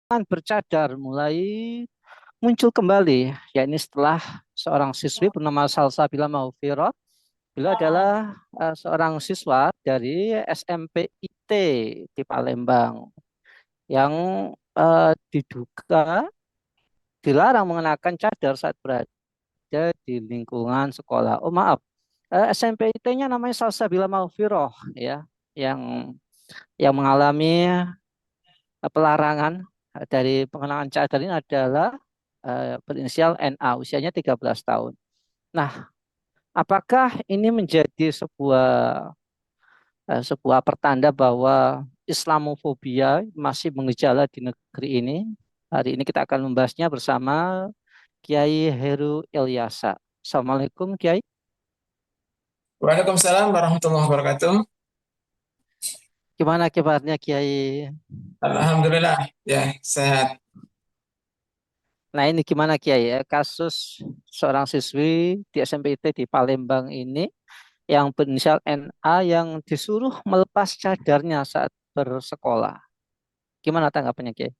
bercadar mulai muncul kembali, yakni setelah seorang siswi bernama Salsabila Maufiro. Beliau adalah seorang siswa dari SMP IT di Palembang yang diduga dilarang mengenakan cadar saat berada di lingkungan sekolah. Oh maaf, SMP IT-nya namanya Salsabila Maufiro ya, yang mengalami pelarangan dari pengenaan cadar ini adalah berinisial NA, usianya 13 tahun. Nah, apakah ini menjadi sebuah pertanda bahwa Islamofobia masih mengejala di negeri ini? Hari ini kita akan membahasnya bersama Kiai Heru Ilyasa. Assalamualaikum Kiai. Waalaikumsalam warahmatullahi wabarakatuh. Gimana kabarnya Kiai? Alhamdulillah, ya sehat. Nah ini gimana Kiai ya, kasus seorang siswi di SMP IT di Palembang ini yang berinisial NA yang disuruh melepas cadarnya saat bersekolah. Gimana tanggapannya Kiai?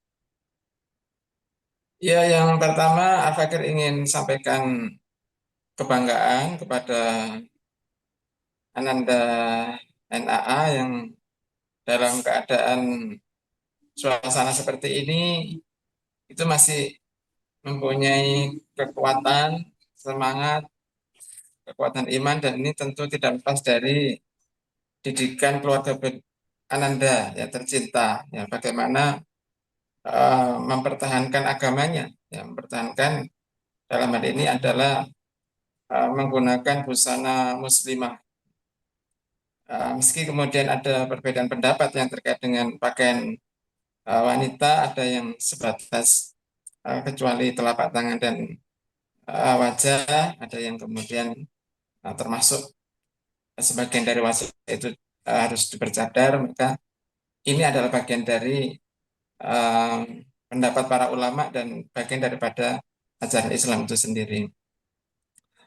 Ya, yang pertama, Al-Fakir ingin sampaikan kebanggaan kepada Ananda NAA yang dalam keadaan suasana seperti ini itu masih mempunyai kekuatan, semangat, kekuatan iman, dan ini tentu tidak lepas dari didikan keluarga Ananda yang tercinta, ya bagaimana mempertahankan agamanya, ya mempertahankan dalam hal ini adalah menggunakan busana muslimah. Meski kemudian ada perbedaan pendapat yang terkait dengan pakaian wanita, ada yang sebatas kecuali telapak tangan dan wajah, ada yang kemudian termasuk sebagian dari wajah itu harus dipercadar, maka ini adalah bagian dari uh, pendapat para ulama dan bagian daripada ajaran Islam itu sendiri.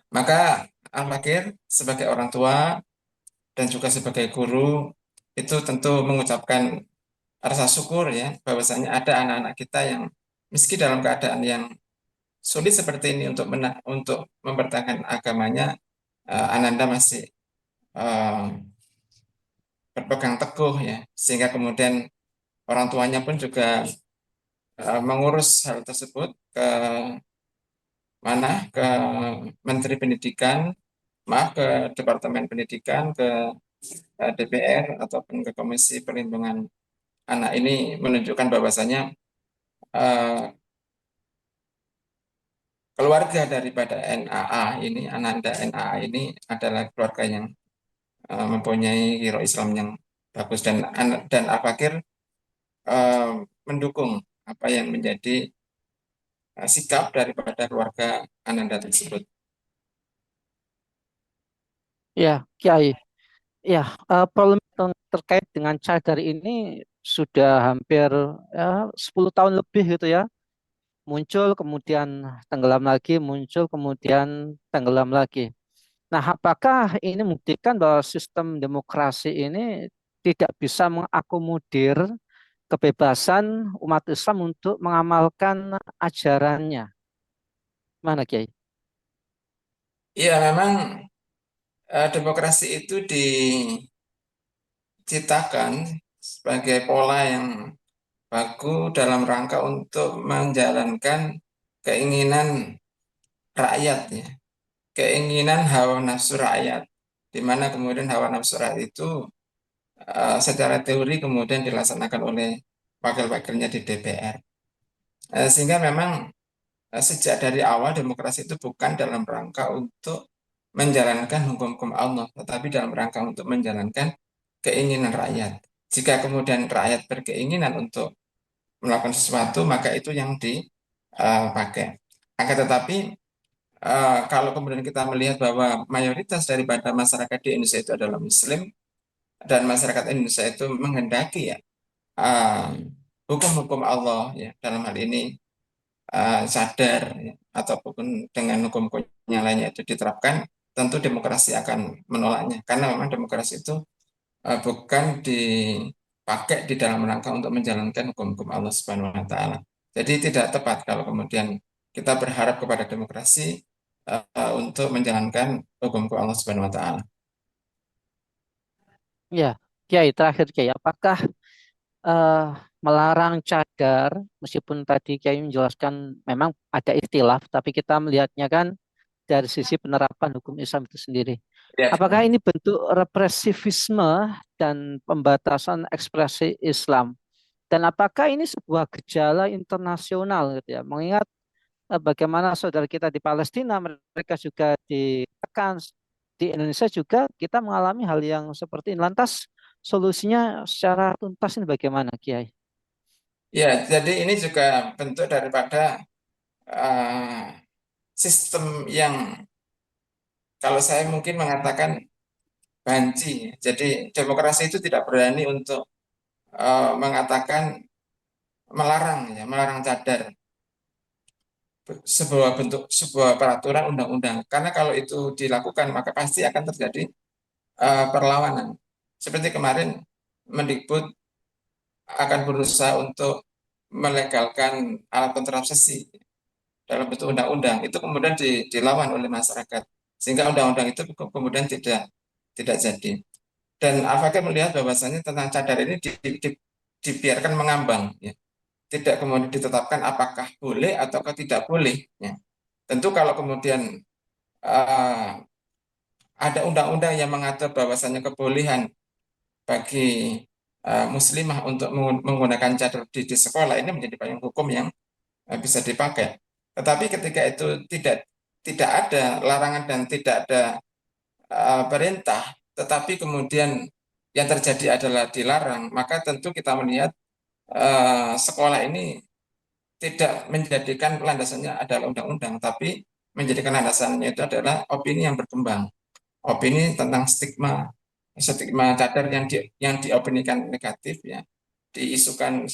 Maka Al-Fakir sebagai orang tua dan juga sebagai guru itu tentu mengucapkan rasa syukur ya bahwasanya ada anak-anak kita yang meski dalam keadaan yang sulit seperti ini untuk mempertahankan agamanya, Ananda masih eh, berpegang teguh ya, sehingga kemudian orang tuanya pun juga mengurus hal tersebut ke ke Menteri Pendidikan, maaf, ke Departemen Pendidikan, ke DPR ataupun ke Komisi Perlindungan Anak. Ini menunjukkan bahwasanya eh, keluarga daripada NAA ini, Ananda NAA ini adalah keluarga yang mempunyai hero Islam yang bagus, dan Al-Fakir eh, mendukung apa yang menjadi sikap daripada keluarga Ananda tersebut. Ya, Kiai. Ya, problem terkait dengan cadar ini sudah hampir 10 tahun lebih gitu ya. Muncul kemudian tenggelam lagi, muncul kemudian tenggelam lagi. Nah, apakah ini membuktikan bahwa sistem demokrasi ini tidak bisa mengakomodir kebebasan umat Islam untuk mengamalkan ajarannya? Mana, Kiai? Iya, memang demokrasi itu diciptakan sebagai pola yang baku dalam rangka untuk menjalankan keinginan rakyat ya, keinginan hawa nafsu rakyat, di mana kemudian hawa nafsu rakyat itu secara teori kemudian dilaksanakan oleh wakil-wakilnya di DPR. Sehingga memang sejak dari awal demokrasi itu bukan dalam rangka untuk menjalankan hukum-hukum Allah, tetapi dalam rangka untuk menjalankan keinginan rakyat. Jika kemudian rakyat berkeinginan untuk melakukan sesuatu, maka itu yang dipakai. Akan tetapi kalau kemudian kita melihat bahwa mayoritas daripada masyarakat di Indonesia itu adalah Muslim, dan masyarakat Indonesia itu menghendaki ya uh, hukum-hukum Allah ya, dalam hal ini sadar ya, ataupun dengan hukum-hukum yang lainnya itu diterapkan, tentu demokrasi akan menolaknya, karena memang demokrasi itu bukan dipakai di dalam rangka untuk menjalankan hukum-hukum Allah Subhanahu Wa Taala. Jadi tidak tepat kalau kemudian kita berharap kepada demokrasi untuk menjalankan hukum Allah Subhanahu wa taala. Ya, Kiai, terakhir Kiai, apakah eh, melarang cadar, meskipun tadi Kiai menjelaskan memang ada ikhtilaf, tapi kita melihatnya kan dari sisi penerapan hukum Islam itu sendiri. Ya, Apakah ini bentuk represivisme dan pembatasan ekspresi Islam? Dan apakah ini sebuah gejala internasional gitu ya? Mengingat bagaimana saudara kita di Palestina, mereka juga ditekan, di Indonesia juga kita mengalami hal yang seperti ini. Lantas solusinya secara tuntas ini bagaimana, Kiai? ya, jadi ini juga bentuk daripada uh, sistem yang kalau saya mungkin mengatakan banci. Jadi demokrasi itu tidak berani untuk mengatakan melarang cadar sebuah bentuk sebuah peraturan undang-undang. Karena kalau itu dilakukan maka pasti akan terjadi perlawanan. Seperti kemarin Mendikbud akan berusaha untuk melegalkan alat kontrasepsi dalam bentuk undang-undang. Itu kemudian dilawan oleh masyarakat sehingga undang-undang itu kemudian tidak jadi. Dan Al-Fakir melihat bahwasannya tentang cadar ini dibiarkan mengambang, ya. Tidak kemudian ditetapkan apakah boleh atau tidak boleh. Ya. Tentu kalau kemudian uh, ada undang-undang yang mengatur bahwasannya kebolehan bagi muslimah untuk menggunakan cadar di sekolah ini menjadi payung hukum yang bisa dipakai. Tetapi ketika itu tidak ada larangan dan tidak ada perintah, tetapi kemudian yang terjadi adalah dilarang, maka tentu kita melihat sekolah ini tidak menjadikan landasannya adalah undang-undang, tapi menjadikan landasannya itu adalah opini yang berkembang, opini tentang stigma, stigma cadar yang diopinikan negatif, ya, diisukan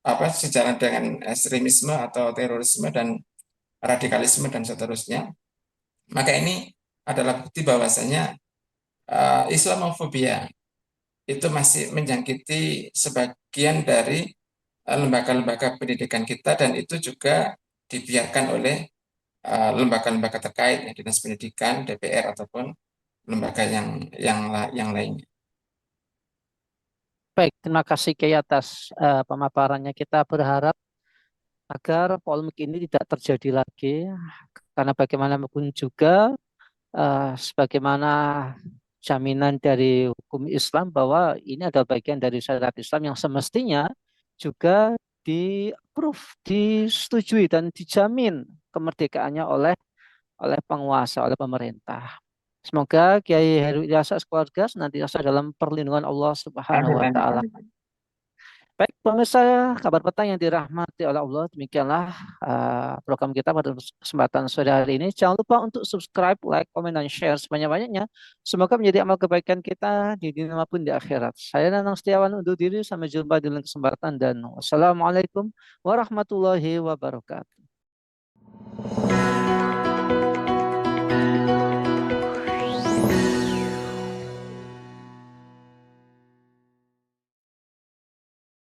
apa sejalan dengan ekstremisme atau terorisme dan radikalisme dan seterusnya. Maka ini adalah bukti bahwasanya Islamofobia itu masih menjangkiti sebagian dari lembaga-lembaga pendidikan kita dan itu juga dibiarkan oleh lembaga-lembaga terkait, ya, Dinas Pendidikan, DPR ataupun lembaga yang lainnya. Baik, terima kasih Kiai atas pemaparannya. Kita berharap agar polemik ini tidak terjadi lagi, karena bagaimanapun juga sebagaimana jaminan dari hukum Islam bahwa ini adalah bagian dari syariat Islam yang semestinya juga di-approve, disetujui dan dijamin kemerdekaannya oleh penguasa, oleh pemerintah. Semoga Kiai Heru Ilyas keluarga senantiasa dalam perlindungan Allah Subhanahu Amin, wa amin, taala. amin. Baik, pemirsa kabar petang yang dirahmati oleh Allah, demikianlah program kita pada kesempatan sore hari ini. Jangan lupa untuk subscribe, like, komen, dan share sebanyak-banyaknya. Semoga menjadi amal kebaikan kita di dunia maupun di akhirat. Saya Nanang Setiawan undur diri, sampai jumpa di lain kesempatan dan wassalamualaikum warahmatullahi wabarakatuh.